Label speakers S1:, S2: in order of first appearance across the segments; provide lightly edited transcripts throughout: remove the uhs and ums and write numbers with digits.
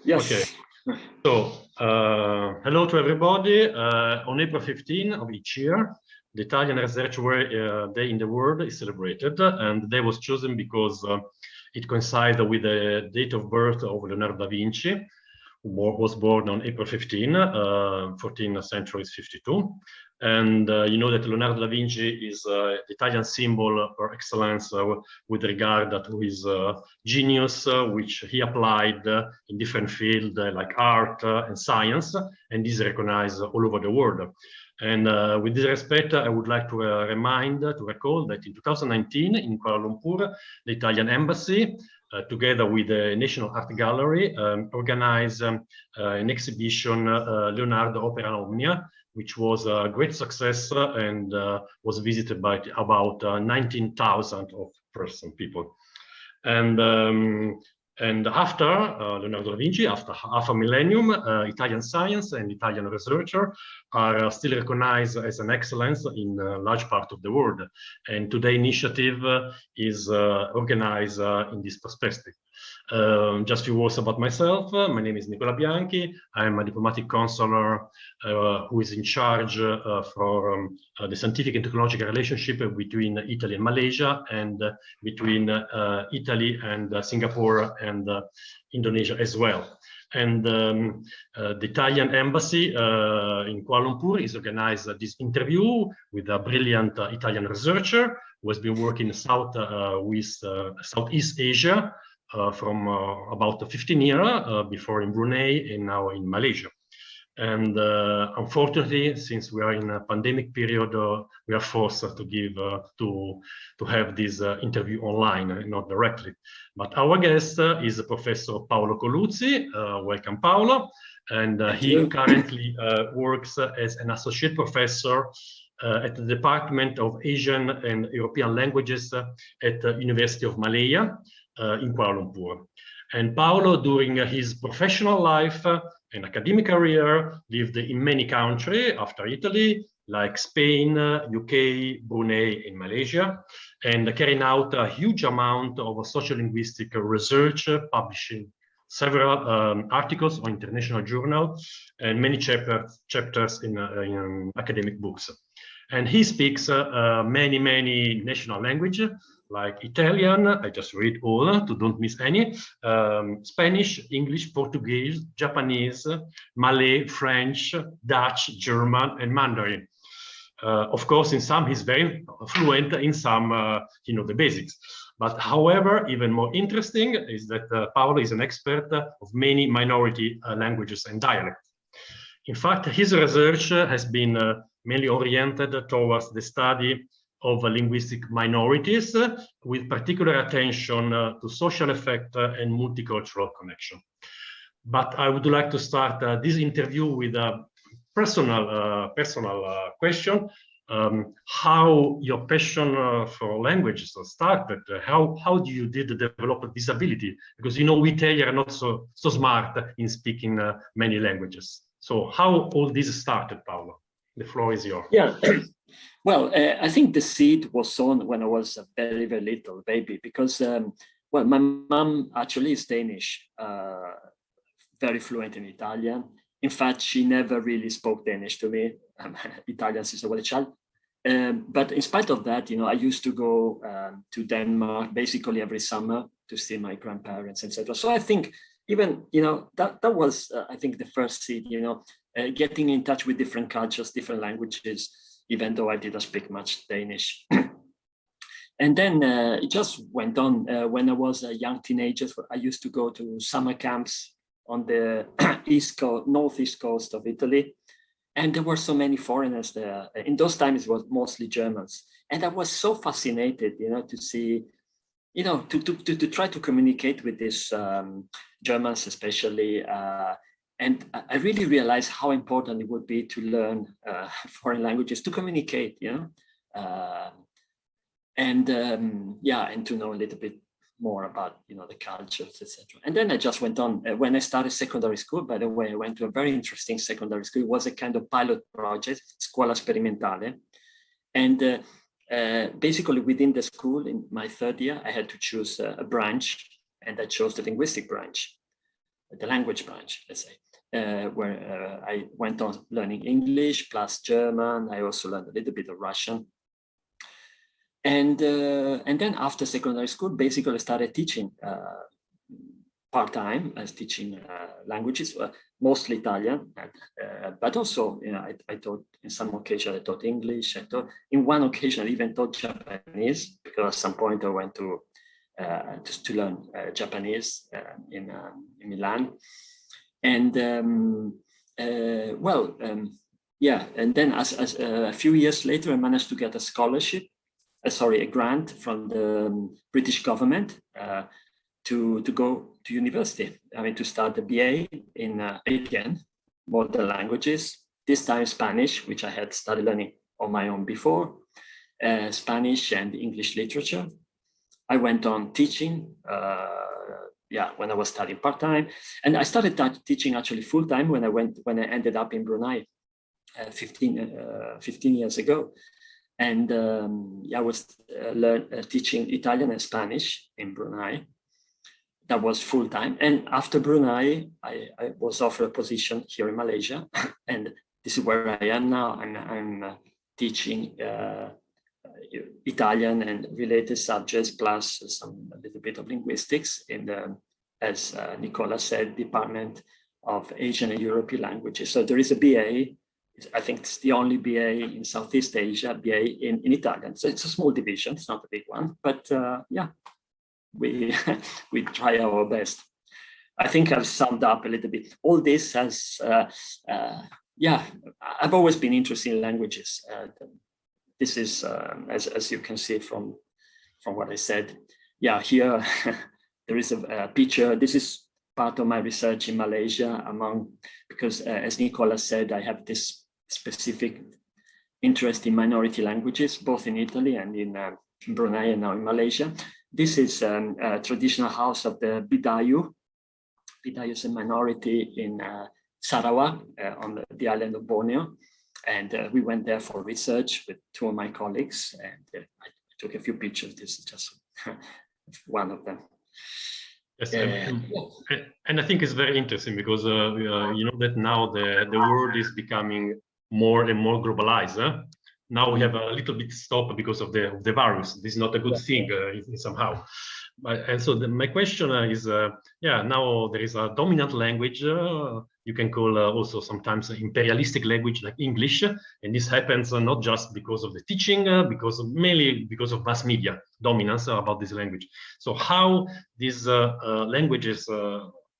S1: Okay.
S2: Yes.
S1: So, hello to everybody. On April 15 of each year, the Italian Research Day in the world is celebrated, and the day was chosen because it coincides with the date of birth of Leonardo da Vinci, who was born on April 15, 14th century is 52. And you know that Leonardo da Vinci is the Italian symbol per excellence with regard to his genius, which he applied in different fields like art and science, and is recognized all over the world. And with this respect, I would like to recall that in 2019 in Kuala Lumpur, the Italian embassy, together with the National Art Gallery, organized an exhibition, Leonardo Opera Omnia, which was a great success and was visited by about 19,000 of people. And after Leonardo da Vinci, after half a millennium, Italian science and Italian researcher are still recognized as an excellence in a large part of the world. And today's initiative is organized in this perspective. Just a few words about myself. My name is Nicola Bianchi. I'm a diplomatic consular who is in charge for the scientific and technological relationship between Italy and Malaysia, and between Italy and Singapore and Indonesia as well. And the Italian embassy in Kuala Lumpur is organized this interview with a brilliant Italian researcher who has been working Southeast Asia from about 15 years before in Brunei and now in Malaysia. And unfortunately, since we are in a pandemic period, we are forced to have this interview online, not directly. But our guest is Professor Paolo Coluzzi. Welcome, Paolo. And he currently works as an associate professor at the Department of Asian and European Languages at the University of Malaya in Kuala Lumpur. And Paolo, during his professional life and academic career, lived in many countries after Italy, like Spain, UK, Brunei, and Malaysia, and carrying out a huge amount of sociolinguistic research, publishing several articles on international journals and many chapters in academic books. And he speaks many national languages, like Italian, I just read all to don't miss any, Spanish, English, Portuguese, Japanese, Malay, French, Dutch, German, and Mandarin. Of course, in some he's very fluent, in some the basics. But however, even more interesting is that Paolo is an expert of many minority languages and dialects. In fact, his research has been mainly oriented towards the study of linguistic minorities, with particular attention to social effect and multicultural connection. But I would like to start this interview with a personal question. How your passion for languages started? How do you develop this ability? Because we Italians are not so smart in speaking many languages. So how all this started, Paolo? The floor is yours.
S2: Yeah. Well, I think the seed was sown when I was a very little baby, because well, my mom actually is Danish, very fluent in Italian. In fact, she never really spoke Danish to me. I'm Italian since I was a child. But in spite of that, I used to go to Denmark basically every summer to see my grandparents, etc. So I think even, that was, I think, the first seed, getting in touch with different cultures, different languages, even though I didn't speak much Danish. And then it just went on. When I was a young teenager, I used to go to summer camps on the northeast coast of Italy. And there were so many foreigners there. In those times, it was mostly Germans. And I was so fascinated, to see, to try to communicate with these Germans, especially. And I really realized how important it would be to learn foreign languages, to communicate, and to know a little bit more about, the cultures, etc. And then I just went on. When I started secondary school, by the way, I went to a very interesting secondary school. It was a kind of pilot project, Scuola Sperimentale. And basically within the school, in my third year, I had to choose a branch, and I chose the linguistic branch. the language branch, let's say, where I went on learning English plus German. I also learned a little bit of Russian. And then after secondary school, basically I started teaching part-time. I was teaching languages, mostly Italian, but also, you know, I taught in some occasion, I taught English. I taught, in one occasion, I even taught Japanese, because at some point I went to just to learn Japanese in Milan. And yeah, and then as a few years later, I managed to get a scholarship, a grant from the British government to go to university. I mean, to start the BA in again, modern languages, this time Spanish, which I had started learning on my own before, Spanish and English literature. I went on teaching, when I was studying part-time, and I started teaching actually full-time when I ended up in Brunei 15 years ago. And I was teaching Italian and Spanish in Brunei. That was full-time. And after Brunei, I was offered a position here in Malaysia. And this is where I am now. I'm teaching Italian and related subjects, plus a little bit of linguistics in the, as Nicola said, Department of Asian and European Languages. So there is a BA. I think it's the only BA in Southeast Asia, BA in Italian. So it's a small division, it's not a big one, but yeah, we try our best. I think I've summed up a little bit. All this has, I've always been interested in languages. This is, as you can see from what I said, yeah, here there is a picture. This is part of my research in Malaysia because as Nicola said, I have this specific interest in minority languages, both in Italy and in Brunei and now in Malaysia. This is a traditional house of the Bidayu. Bidayu is a minority in Sarawak on the island of Borneo. And we went there for research with two of my colleagues, and I took a few pictures. This is just one of them.
S1: Yes, and I think it's very interesting because you know that now the world is becoming more and more globalized. Now we have a little bit stop because of the virus. This is not a good thing somehow. And so my question is, now there is a dominant language. You can call also sometimes imperialistic language like English, and this happens not just because of the teaching, mainly because of mass media dominance about this language. So how these languages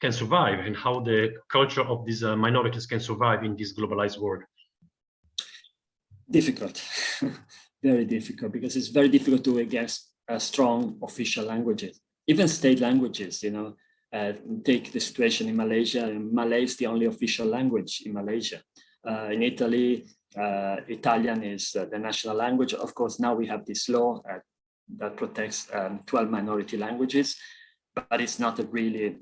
S1: can survive, and how the culture of these minorities can survive in this globalized world?
S2: Difficult, very difficult, because it's very difficult to get strong official languages, even state languages. You know, take the situation in Malaysia. Malay is the only official language in Malaysia. In Italy, Italian is the national language. Of course, now we have this law that protects 12 minority languages, but it's not a really,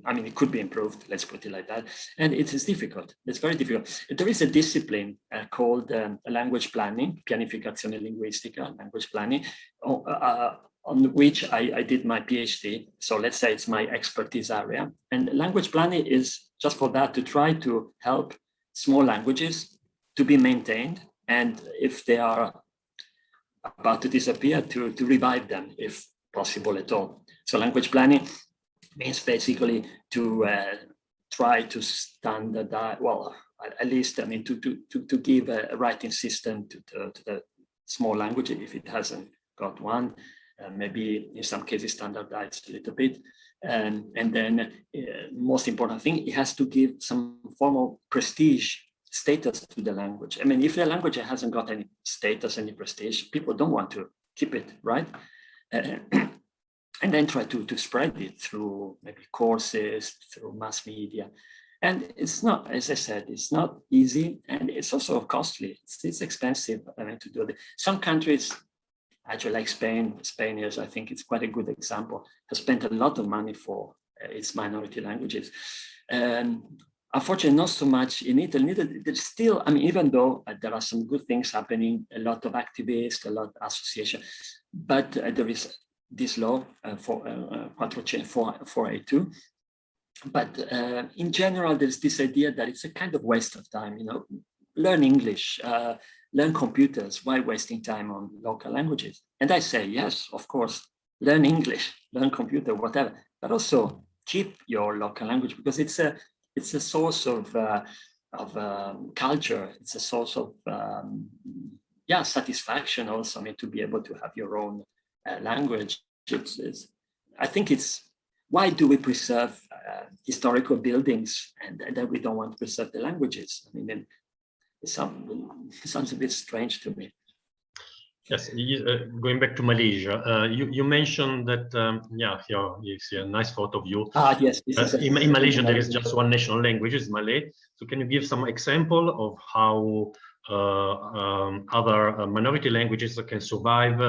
S2: I mean, it could be improved, let's put it like that. And it is difficult, it's very difficult. There is a discipline called language planning, pianificazione linguistica, language planning, on which I did my PhD. So let's say it's my expertise area. And language planning is just for that, to try to help small languages to be maintained. And if they are about to disappear, to revive them, if possible at all. So language planning means basically to try to standardize, well, at least, I mean, to give a writing system to the small language if it hasn't got one, maybe in some cases standardized a little bit. And then most important thing, it has to give some form of prestige, status to the language. I mean, if the language hasn't got any status, any prestige, people don't want to keep it, right? And then try to spread it through maybe courses, through mass media. And it's not, as I said, it's not easy, and it's also costly. It's expensive, I mean, to do it. Some countries, actually like Spain is, I think it's quite a good example, has spent a lot of money for its minority languages. Unfortunately, not so much in Italy. There's still, I mean, even though there are some good things happening, a lot of activists, a lot of associations, but there is this law, 482, But in general, there's this idea that it's a kind of waste of time, learn English, learn computers, why wasting time on local languages? And I say, yes, of course, learn English, learn computer, whatever, but also keep your local language, because it's a source of culture. It's a source of satisfaction also. I mean, to be able to have your own language. I think why do we preserve historical buildings and then we don't want to preserve the languages? I mean, it sounds a bit strange to me.
S1: Yes, going back to Malaysia, you mentioned that, you see a nice photo of you.
S2: Yes.
S1: In Malaysia, there is just one national language, is Malay. So can you give some example of how other minority languages can survive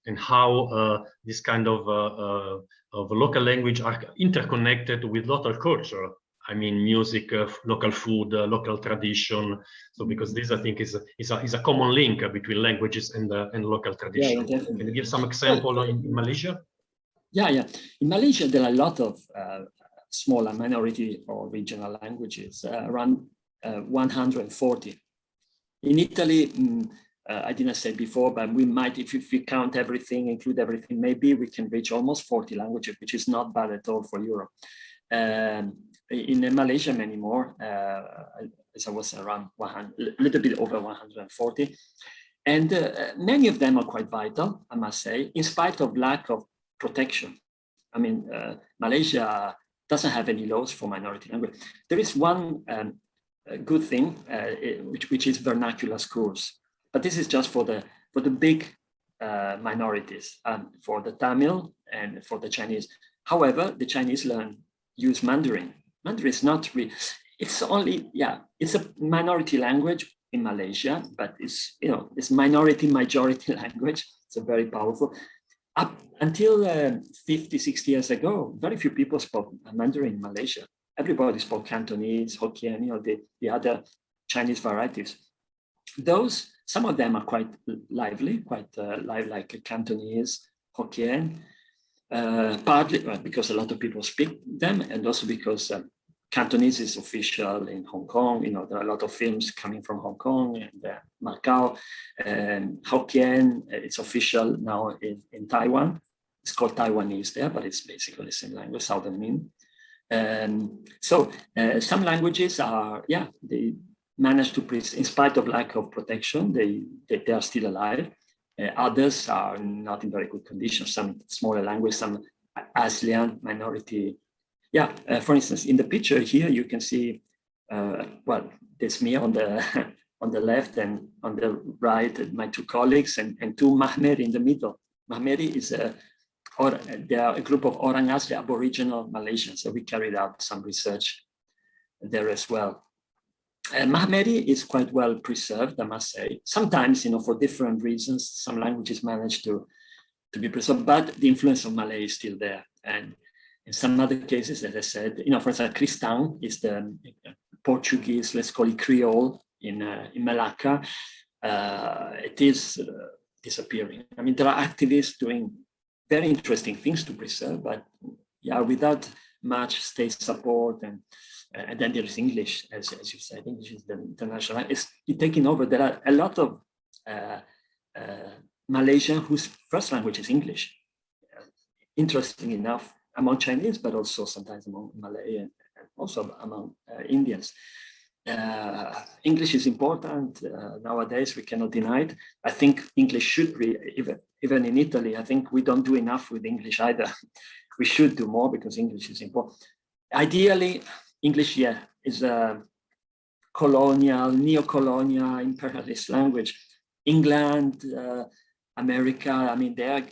S1: and how this kind of local language are interconnected with local culture? I mean, music, local food, local tradition. So because this, I think, is a common link between languages and local tradition.
S2: Yeah,
S1: can you give some example in Malaysia?
S2: Yeah. In Malaysia, there are a lot of smaller minority or regional languages, around 140. In Italy, I didn't say before, but we might, if we count everything, include everything, maybe we can reach almost 40 languages, which is not bad at all for Europe. In Malaysia, many more, as I was around 100, a little bit over 140. And many of them are quite vital, I must say, in spite of lack of protection. I mean, Malaysia doesn't have any laws for minority language. There is one good thing, which is vernacular schools. But this is just for the big minorities, for the Tamil and for the Chinese. However, the Chinese use Mandarin. Mandarin is not really, it's a minority language in Malaysia, but it's minority majority language. It's a very powerful. Up until 50, 60 years ago, very few people spoke Mandarin in Malaysia. Everybody spoke Cantonese, Hokkien, the other Chinese varieties. Some of them are quite lively, like Cantonese, Hokkien, partly because a lot of people speak them, and also because Cantonese is official in Hong Kong. There are a lot of films coming from Hong Kong and Macau. And Hokkien, it's official now in Taiwan. It's called Taiwanese there, but it's basically the same language, Southern Min. So some languages they manage to, in spite of lack of protection, they are still alive. Others are not in very good condition. Some smaller languages, some ASEAN minority. For instance, in the picture here, you can see, there's me on the on the left, and on the right, my two colleagues, and two Mahmeri in the middle. Mahmeri is they are a group of Orang Asli Aboriginal Malaysians. So we carried out some research there as well. Mahmeri is quite well preserved, I must say. Sometimes, for different reasons, some languages manage to be preserved, but the influence of Malay is still there. And in some other cases, as I said, for instance, Cristão is the Portuguese, let's call it Creole in Malacca. It is disappearing. I mean, there are activists doing very interesting things to preserve, but without much state support, and then there is English, as you said. English is the international. It's taking over. There are a lot of Malaysian whose first language is English. Interesting enough, among Chinese, but also sometimes among Malay and also among Indians. English is important nowadays. We cannot deny it. I think English should be, even in Italy, I think we don't do enough with English either. We should do more because English is important. Ideally, English, is a colonial, neo-colonial, imperialist language. England, America, I mean, they are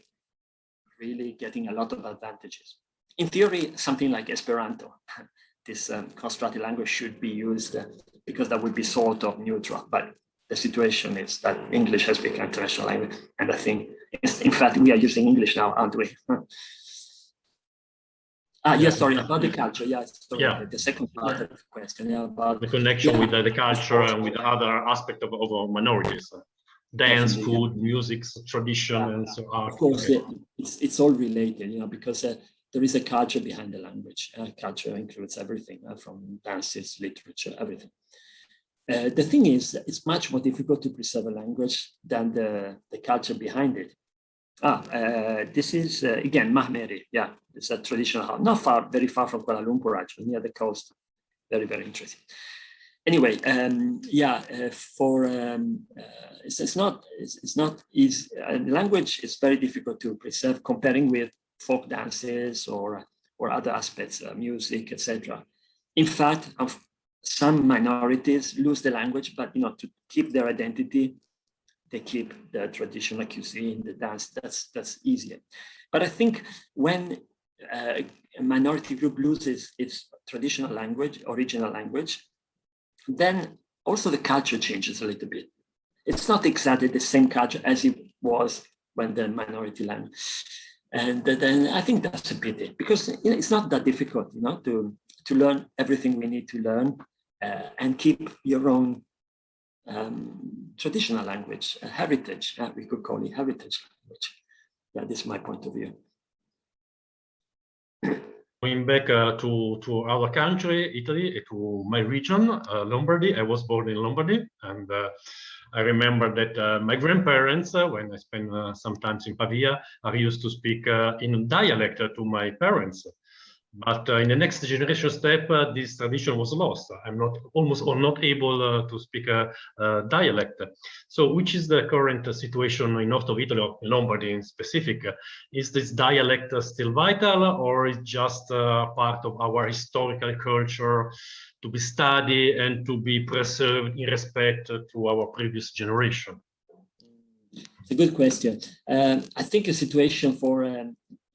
S2: really getting a lot of advantages. In theory, something like Esperanto, this constructed language, should be used because that would be sort of neutral. But the situation is that English has become international language. And I think, in fact, we are using English now, aren't we? Yes, sorry, about the culture. The second part of the question, about
S1: the connection with the culture and with other aspect of minorities. Dance, food, music, tradition, and so on.
S2: Of course, it's all related, because there is a culture behind the language. Culture includes everything, from dances, literature, everything. The thing is, it's much more difficult to preserve a language than the culture behind it. This is, again, Mahmeri. Yeah, it's a traditional house. Not far, very far from Kuala Lumpur, actually, near the coast. Very, very interesting. Anyway, it's not easy. Language is very difficult to preserve comparing with folk dances or other aspects, music, etc. In fact, some minorities lose the language, but to keep their identity, they keep the traditional cuisine, the dance. That's easier. But I think when a minority group loses its traditional language, original language, then also the culture changes a little bit. It's not exactly the same culture as it was when the minority language. And then I think that's a pity, because it's not that difficult, to learn everything we need to learn and keep your own traditional language, heritage. We could call it heritage language. Yeah, this is my point of view.
S1: Going back to our country, Italy, to my region, Lombardy. I was born in Lombardy, and I remember that my grandparents, when I spent some time in Pavia, I used to speak in dialect to my parents. But in the next generation step, this tradition was lost. I'm almost not able to speak a dialect. So, which is the current situation in north of Italy, or Lombardy in specific? Is this dialect still vital, or is just part of our historical culture to be studied and to be preserved in respect to our previous generation?
S2: It's a good question. I think a situation for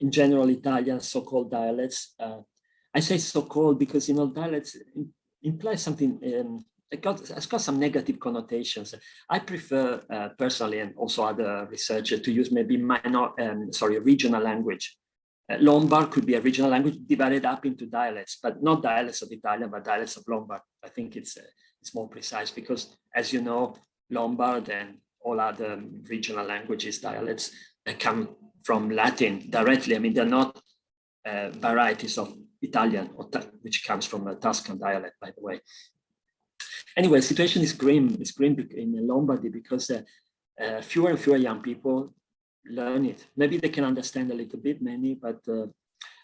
S2: in general, Italian so-called dialects. I say so-called because dialects imply something. It's got some negative connotations. I prefer personally, and also other researchers, to use maybe regional language. Lombard could be a regional language divided up into dialects, but not dialects of Italian, but dialects of Lombard. I think it's more precise because, as you know, Lombard and all other regional languages, dialects, come from Latin directly. I mean, they're not varieties of Italian, which comes from a Tuscan dialect, by the way. Anyway, the situation is grim. It's grim in Lombardy because fewer and fewer young people learn it. Maybe they can understand a little bit, many, but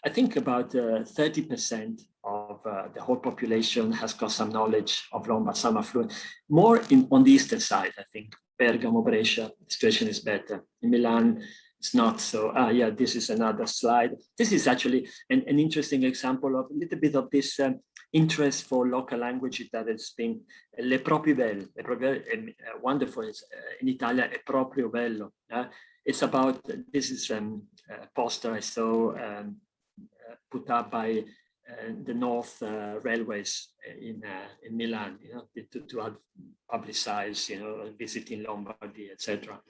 S2: I think about 30% of the whole population has got some knowledge of Lombard, some are fluent. More on the eastern side, I think. Bergamo, Brescia, the situation is better. In Milan, it's not so. Yeah, this is another slide. This is actually an interesting example of a little bit of this interest for local languages that has been le proprie bello. Wonderful. It's, in Italian, è proprio bello. It's about, this is a poster I saw put up by the North Railways in Milan, to publicize, visiting Lombardy, etc.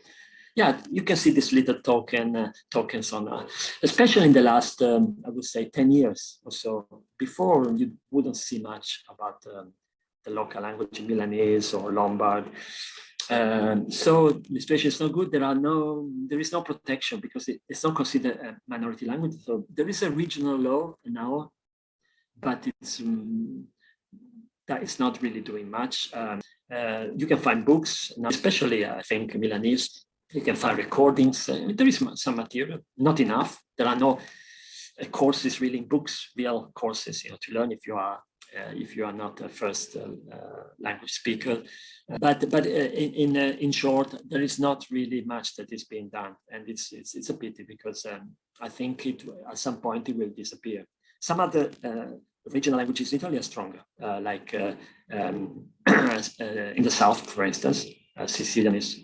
S2: Yeah, you can see this little tokens on, especially in the last, I would say, 10 years or so. Before, you wouldn't see much about the local language, Milanese or Lombard. So the situation is not good. There is no protection because it's not considered a minority language. So there is a regional law now, but that is not really doing much. You can find books, especially I think Milanese. You can find recordings. There is some material, not enough. There are no courses, really, books, real courses, to learn if you are not a first language speaker. But in short, there is not really much that is being done, and it's a pity because I think at some point it will disappear. Some other regional languages in Italy are stronger, like in the south, for instance, Sicilian is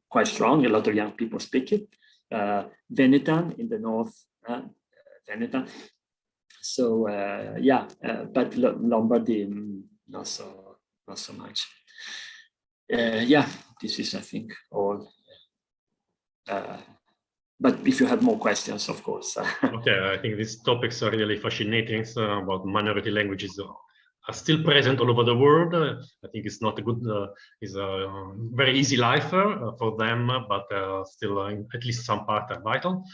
S2: quite strong. A lot of young people speak it. Venetan in the north, Venetan. So yeah, but Lombardy not so much. Yeah, this is, I think, all. But if you have more questions, of course.
S1: Okay, I think these topics are really fascinating. About minority languages are still present all over the world. I think it's not a good, it's a very easy life for them, but still, at least some part are vital.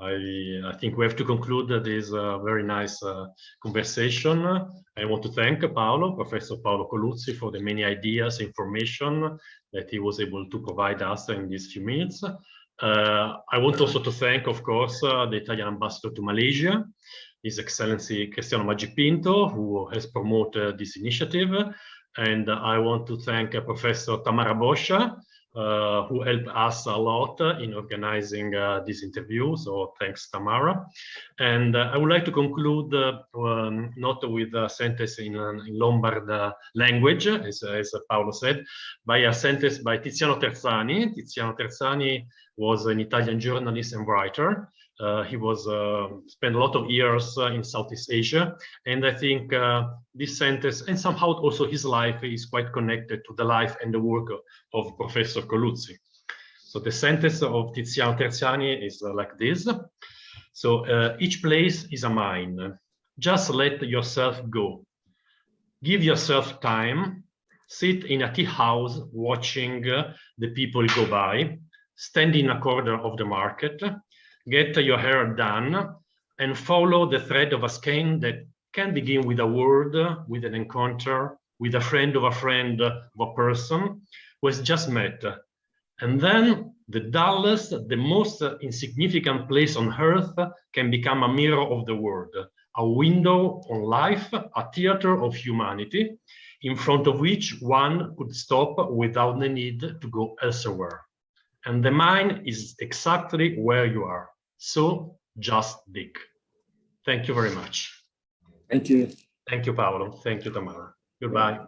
S1: I think we have to conclude this very nice conversation. I want to thank Professor Paolo Coluzzi, for the many ideas, information that he was able to provide us in these few minutes. I want also to thank, of course, the Italian ambassador to Malaysia, His Excellency Cristiano Maggi Pinto, who has promoted this initiative. And I want to thank Professor Tamara Boscia, who helped us a lot in organizing this interview. So thanks, Tamara. And I would like to conclude not with a sentence in Lombard language, as Paolo said, by a sentence by Tiziano Terzani. Tiziano Terzani was an Italian journalist and writer. He was spent a lot of years in Southeast Asia, and I think this sentence, and somehow also his life, is quite connected to the life and the work of Professor Coluzzi. So the sentence of Tiziano Terzani is like this. So each place is a mine. Just let yourself go. Give yourself time. Sit in a tea house watching the people go by. Stand in a corner of the market. Get your hair done and follow the thread of a skein that can begin with a word, with an encounter, with a friend of a person who has just met. And then the dullest, the most insignificant place on earth can become a mirror of the world, a window on life, a theater of humanity, in front of which one could stop without the need to go elsewhere. And the mine is exactly where you are. So just dig. Thank you very much.
S2: Thank you.
S1: Thank you, Paolo. Thank you, Tamara. Goodbye.